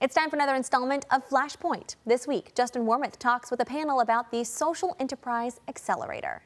It's time for another installment of Flashpoint. This week, Justin Warmoth talks with a panel about the Social Enterprise Accelerator.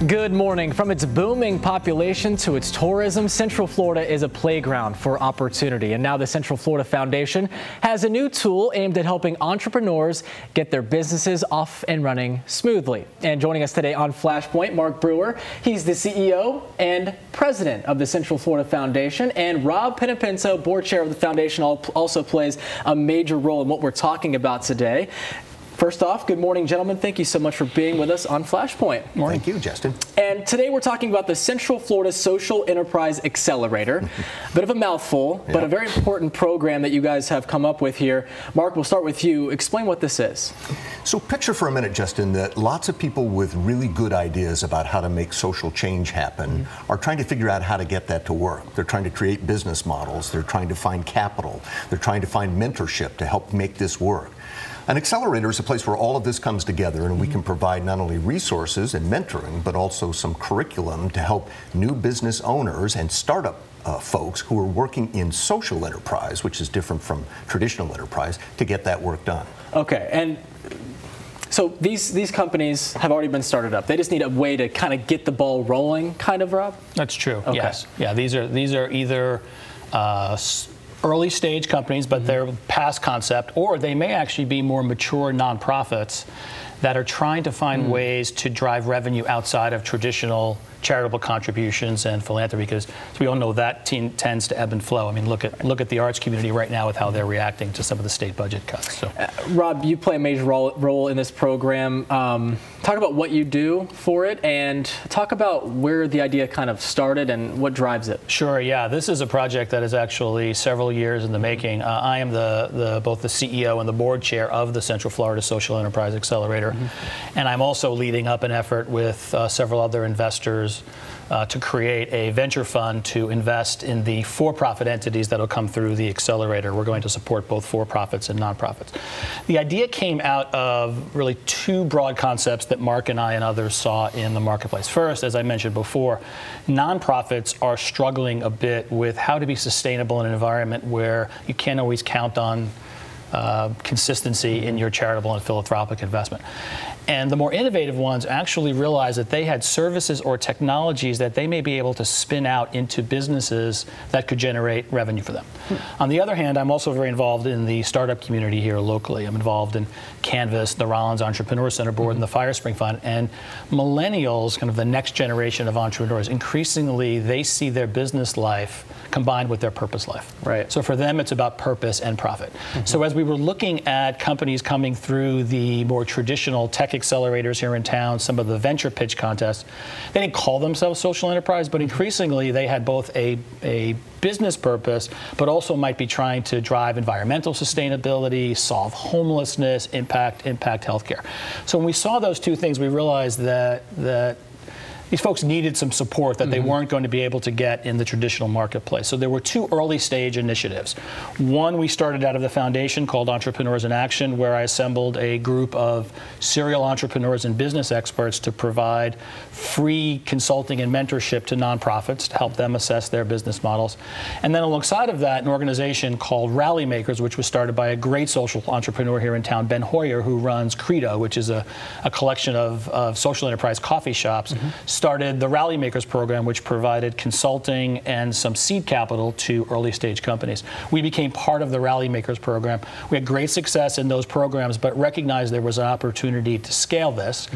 Good morning. From its booming population to its tourism, Central Florida is a playground for opportunity. And now the Central Florida Foundation has a new tool aimed at helping entrepreneurs get their businesses off and running smoothly. And joining us today on Flashpoint, Mark Brewer. He's the CEO and president of the Central Florida Foundation. And Rob Panepinto, board chair of the foundation, also plays a major role in what we're talking about today. First off, good morning, gentlemen. Thank you so much for being with us on Flashpoint. Morning. Thank you, Justin. And today we're talking about the Central Florida Social Enterprise Accelerator. Bit of a mouthful, but a very important program that you guys have come up with here. Mark, we'll start with you. Explain what this is. So picture for a minute, Justin, that lots of people with really good ideas about how to make social change happen are trying to figure out how to get that to work. They're trying to create business models. They're trying to find capital. They're trying to find mentorship to help make this work. An accelerator is a place where all of this comes together, and we can provide not only resources and mentoring, but also some curriculum to help new business owners and startup folks who are working in social enterprise, which is different from traditional enterprise, to get that work done. Okay, and so these companies have already been started up. They just need a way to kind of get the ball rolling, kind of, Rob? That's true. Okay. Yes. Yeah. These are either early stage companies, but they're past concept, or they may actually be more mature nonprofits that are trying to find ways to drive revenue outside of traditional charitable contributions and philanthropy, because we all know that tends to ebb and flow. I mean, look at the arts community right now with how they're reacting to some of the state budget cuts. So, Rob, you play a major role in this program. Talk about what you do for it, and talk about where the idea kind of started and what drives it. Sure. Yeah, this is a project that is actually several years in the making. I am both the CEO and the board chair of the Central Florida Social Enterprise Accelerator, and I'm also leading up an effort with several other investors to create a venture fund to invest in the for-profit entities that will come through the accelerator. We're going to support both for-profits and nonprofits. The idea came out of really two broad concepts that Mark and I and others saw in the marketplace. First, as I mentioned before, nonprofits are struggling a bit with how to be sustainable in an environment where you can't always count on consistency in your charitable and philanthropic investment. And the more innovative ones actually realized that they had services or technologies that they may be able to spin out into businesses that could generate revenue for them. On the other hand, I'm also very involved in the startup community here locally. I'm involved in Canvas, the Rollins Entrepreneur Center Board, and the Firespring Fund. And millennials, kind of the next generation of entrepreneurs, increasingly they see their business life combined with their purpose life. Right. So for them, it's about purpose and profit. So as we were looking at companies coming through the more traditional tech accelerators here in town, some of the venture pitch contests, they didn't call themselves social enterprise, but increasingly they had both a business purpose, but also might be trying to drive environmental sustainability, solve homelessness, impact healthcare. So when we saw those two things, we realized that these folks needed some support that they weren't going to be able to get in the traditional marketplace. So there were two early stage initiatives. One we started out of the foundation called Entrepreneurs in Action, where I assembled a group of serial entrepreneurs and business experts to provide free consulting and mentorship to nonprofits to help them assess their business models. And then alongside of that, an organization called Rally Makers, which was started by a great social entrepreneur here in town, Ben Hoyer, who runs Credo, which is a collection of social enterprise coffee shops, started the Rally Makers program, which provided consulting and some seed capital to early stage companies. We became part of the Rally Makers program. We had great success in those programs, but recognized there was an opportunity to scale this.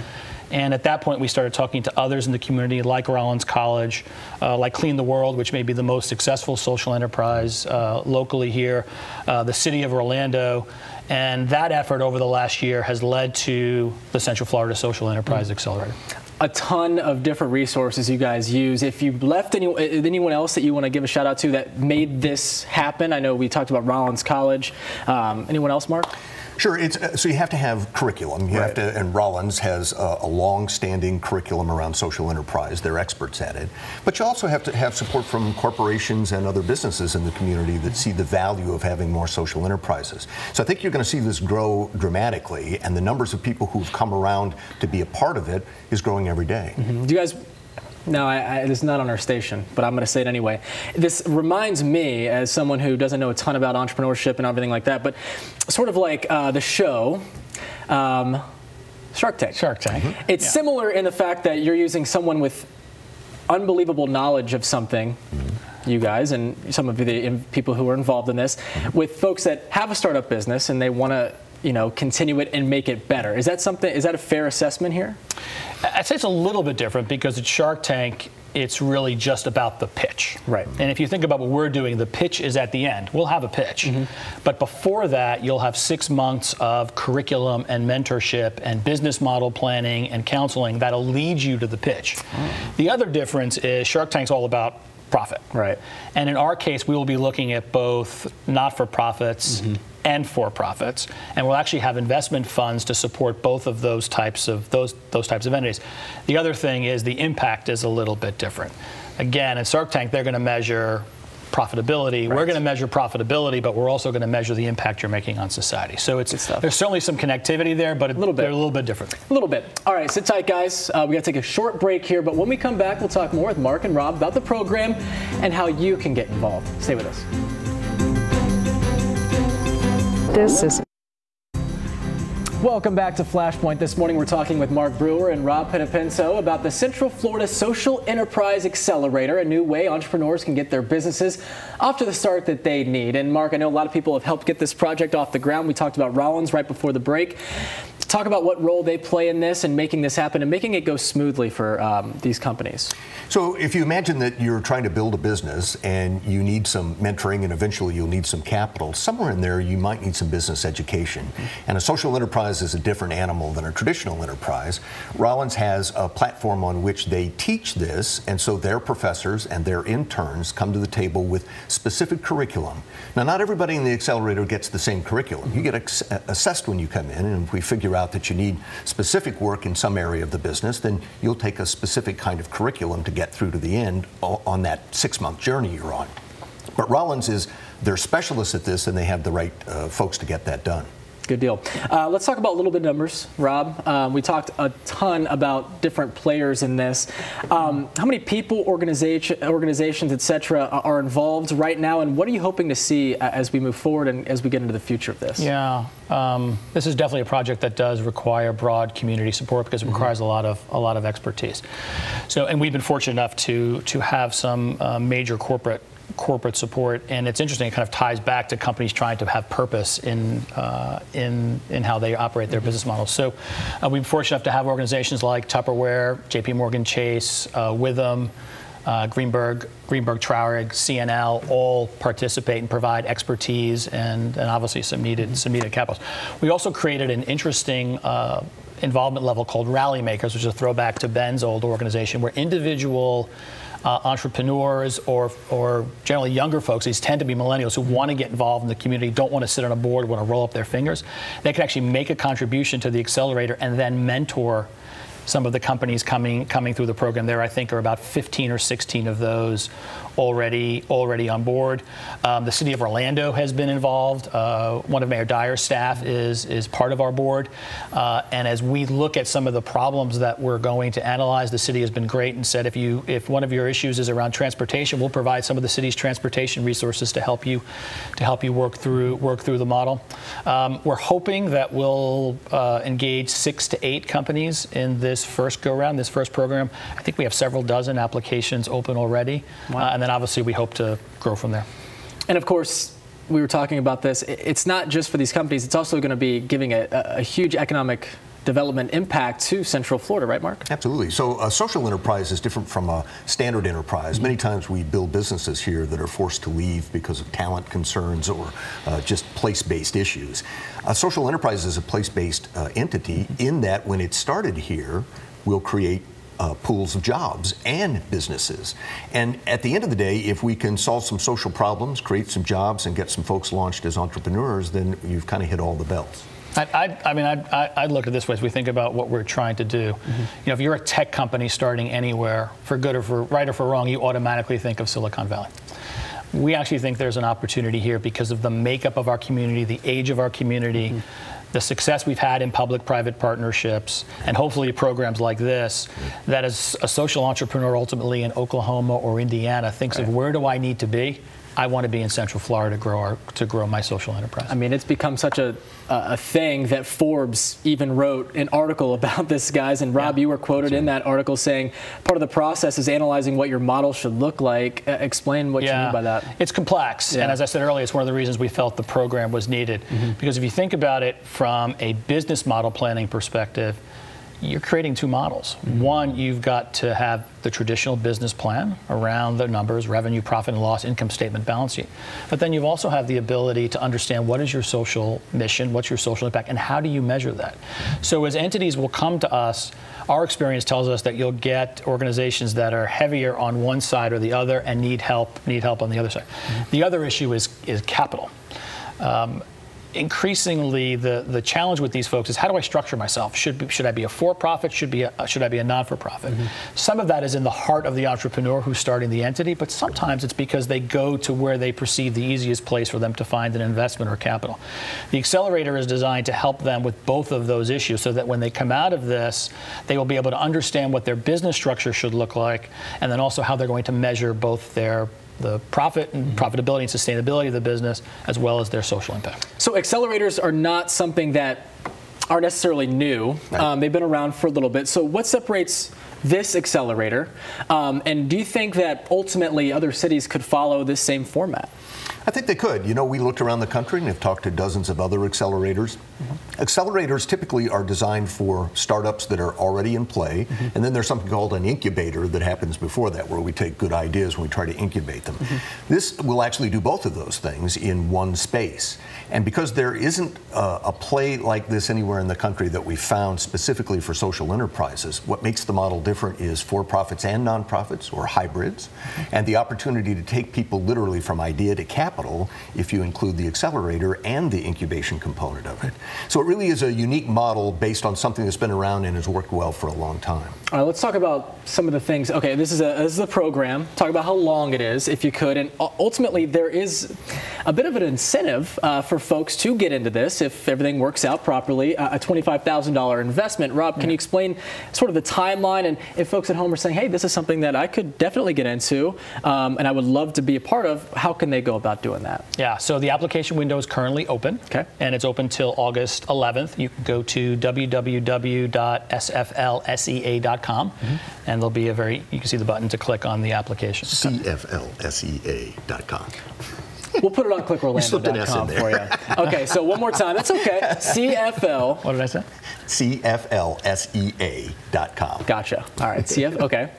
And at that point, we started talking to others in the community, like Rollins College, like Clean the World, which may be the most successful social enterprise locally here, the city of Orlando. And that effort over the last year has led to the Central Florida Social Enterprise Accelerator. A ton of different resources you guys use. If you left anyone else that you want to give a shout out to that made this happen, I know we talked about Rollins College. Anyone else, Mark? Sure. So you have to have curriculum. You have to, and Rollins has a long-standing curriculum around social enterprise. They're experts at it. But you also have to have support from corporations and other businesses in the community that see the value of having more social enterprises. So I think you're going to see this grow dramatically, and the numbers of people who've come around to be a part of it is growing every day. Do you guys No, it's not on our station, but I'm going to say it anyway. This reminds me, as someone who doesn't know a ton about entrepreneurship and everything like that, but sort of like the show, Shark Tank. Shark Tank. Mm-hmm. It's similar in the fact that you're using someone with unbelievable knowledge of something, you guys and some of the people who are involved in this, with folks that have a startup business and they want to, continue it and make it better. Is that a fair assessment here? I'd say it's a little bit different because at Shark Tank, it's really just about the pitch. Right. And if you think about what we're doing, the pitch is at the end. We'll have a pitch. But before that, you'll have 6 months of curriculum and mentorship and business model planning and counseling that'll lead you to the pitch. The other difference is Shark Tank's all about profit. Right. And in our case, we will be looking at both not-for-profits and for-profits, and we'll actually have investment funds to support both of those types of entities. The other thing is the impact is a little bit different. Again, at Shark Tank, they're going to measure profitability. Right. We're going to measure profitability, but we're also going to measure the impact you're making on society. So there's certainly some connectivity there, but they're a little bit different. A little bit. All right, sit tight, guys. We got to take a short break here, but when we come back, we'll talk more with Mark and Rob about the program and how you can get involved. Stay with us. Welcome back to Flashpoint. This morning we're talking with Mark Brewer and Rob Panepinto about the Central Florida Social Enterprise Accelerator, a new way entrepreneurs can get their businesses off to the start that they need. And Mark, I know a lot of people have helped get this project off the ground. We talked about Rollins right before the break. Talk about what role they play in this and making this happen and making it go smoothly for these companies. So if you imagine that you're trying to build a business and you need some mentoring and eventually you'll need some capital, somewhere in there you might need some business education. And a social enterprise is a different animal than a traditional enterprise. Rollins has a platform on which they teach this, and so their professors and their interns come to the table with specific curriculum. Now, not everybody in the accelerator gets the same curriculum. You get assessed when you come in, and if we figure out that you need specific work in some area of the business, then you'll take a specific kind of curriculum to get through to the end on that 6-month journey you're on. But Rollins they're specialists at this, and they have the right folks to get that done. Good deal. Let's talk about a little bit of numbers, Rob. We talked a ton about different players in this. How many people, organizations, et cetera, are involved right now, and what are you hoping to see as we move forward and as we get into the future of this? Yeah, this is definitely a project that does require broad community support because it requires a lot of expertise. So, and we've been fortunate enough to have some major corporate support, and it's interesting. It kind of ties back to companies trying to have purpose in how they operate their business models. So we've been fortunate enough to have organizations like Tupperware, JP Chase, Witham, Greenberg Traurig, CNL, all participate and provide expertise and obviously some needed capital. We also created an interesting involvement level called Rally Makers, which is a throwback to Ben's old organization, where individual entrepreneurs or generally younger folks, these tend to be millennials who want to get involved in the community, don't want to sit on a board, want to roll up their fingers. They can actually make a contribution to the accelerator and then mentor some of the companies coming through the program. There, I think, are about 15 or 16 of those already on board. The city of Orlando has been involved. One of Mayor Dyer's staff is part of our board. And as we look at some of the problems that we're going to analyze, the city has been great and said, if one of your issues is around transportation, we'll provide some of the city's transportation resources to help you work through the model. We're hoping that we'll engage 6 to 8 companies in this first go-round, this first program. I think we have several dozen applications open already. Wow. And then obviously we hope to grow from there. And of course, we were talking about this. It's not just for these companies. It's also going to be giving a huge economic development impact to Central Florida, right, Mark? Absolutely. So a social enterprise is different from a standard enterprise. Many times we build businesses here that are forced to leave because of talent concerns or just place-based issues. A social enterprise is a place-based entity in that when it started here, we'll create pools of jobs and businesses. And at the end of the day, if we can solve some social problems, create some jobs, and get some folks launched as entrepreneurs, then you've kind of hit all the bells. I'd look at it this way as we think about what we're trying to do. You know, if you're a tech company starting anywhere, for good or for right or for wrong, you automatically think of Silicon Valley. We actually think there's an opportunity here because of the makeup of our community, the age of our community, the success we've had in public-private partnerships, and hopefully programs like this, that as a social entrepreneur ultimately in Oklahoma or Indiana thinks of where do I need to be? I want to be in Central Florida to grow my social enterprise. I mean, it's become such a thing that Forbes even wrote an article about this, guys. And Rob, you were quoted in that article saying part of the process is analyzing what your model should look like. Explain what you mean by that. It's complex. And as I said earlier, it's one of the reasons we felt the program was needed. Because if you think about it from a business model planning perspective, you're creating two models. One, you've got to have the traditional business plan around the numbers, revenue, profit and loss, income statement, balance sheet. But then you also have the ability to understand what is your social mission, what's your social impact, and how do you measure that? So as entities will come to us, our experience tells us that you'll get organizations that are heavier on one side or the other and need help on the other side. The other issue is capital. Increasingly, the challenge with these folks is how do I structure myself? Should I be a for-profit? Should I be a non-for-profit? Some of that is in the heart of the entrepreneur who's starting the entity, but sometimes it's because they go to where they perceive the easiest place for them to find an investment or capital. The Accelerator is designed to help them with both of those issues so that when they come out of this, they will be able to understand what their business structure should look like, and then also how they're going to measure both the profit and profitability and sustainability of the business, as well as their social impact. So accelerators are not something that are necessarily new. They've been around for a little bit. So what separates this accelerator? And do you think that ultimately other cities could follow this same format? I think they could. You know, we looked around the country and have talked to dozens of other accelerators. Accelerators typically are designed for startups that are already in play, and then there's something called an incubator that happens before that, where we take good ideas and we try to incubate them. This will actually do both of those things in one space. And because there isn't a play like this anywhere in the country that we found specifically for social enterprises, what makes the model different is for-profits and nonprofits, or hybrids, and the opportunity to take people literally from idea to capital if you include the accelerator and the incubation component of it. So it really is a unique model based on something that's been around and has worked well for a long time. All right, let's talk about some of the things. Okay, this is a program. Talk about how long it is, if you could, and ultimately there is a bit of an incentive for folks to get into this if everything works out properly. A $25,000 investment. Rob, can you explain sort of the timeline, and if folks at home are saying, hey, this is something that I could definitely get into and I would love to be a part of, how can they go about doing that? Yeah, so the application window is currently open, and it's open till August 11th. You can go to www.sflsea.com, and there'll be you can see the button to click on the application. CFLSEA.com. We'll put it on clickorlando.com for you. Okay, so one more time. That's okay. CFL. What did I say? CFLSEA.com. Gotcha. All right. Okay.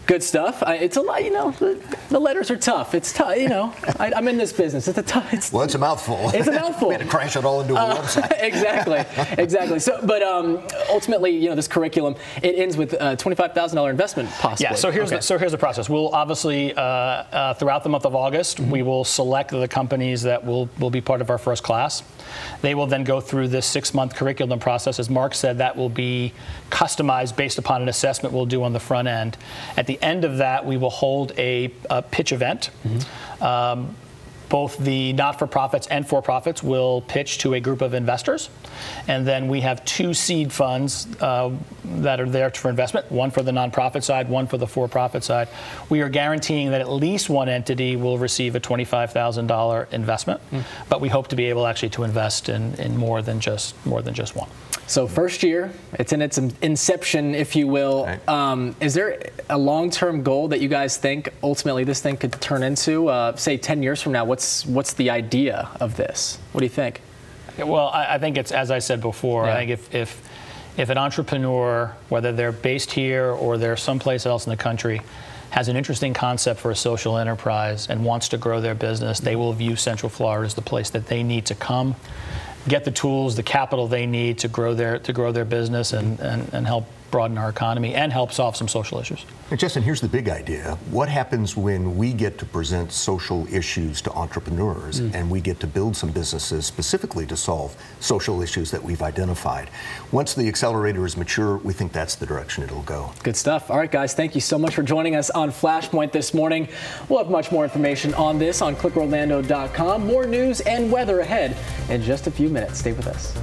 Good stuff. It's a lot, you know, the letters are tough. It's tough, you know. I'm in this business. It's well, it's a mouthful. It's a mouthful. We had to crash it all into a website. Exactly. So, but ultimately, you know, this curriculum, it ends with a $25,000 investment possibly. Yeah, so here's the process. We'll obviously, throughout the month of August, we will select the companies that will be part of our first class. They will then go through this 6-month curriculum process. As Mark said, that will be customized based upon an assessment we'll do on the front end. At the end of that, we will hold a pitch event. Both the not-for-profits and for-profits will pitch to a group of investors. And then we have 2 seed funds that are there for investment, one for the nonprofit side, one for the for-profit side. We are guaranteeing that at least one entity will receive a $25,000 investment, but we hope to be able actually to invest in more than just one. So first year, it's in its inception, if you will. Right. Is there a long-term goal that you guys think ultimately this thing could turn into? Say 10 years from now, what's the idea of this? What do you think? Well, I think it's, as I said before, I think if an entrepreneur, whether they're based here or they're someplace else in the country, has an interesting concept for a social enterprise and wants to grow their business, they will view Central Florida as the place that they need to come, get the tools, the capital they need to grow their business and help broaden our economy and help solve some social issues. And Justin, here's the big idea. What happens when we get to present social issues to entrepreneurs and we get to build some businesses specifically to solve social issues that we've identified? Once the accelerator is mature, we think that's the direction it'll go. Good stuff. All right, guys, thank you so much for joining us on Flashpoint this morning. We'll have much more information on this on clickorlando.com. More news and weather ahead in just a few minutes. Stay with us.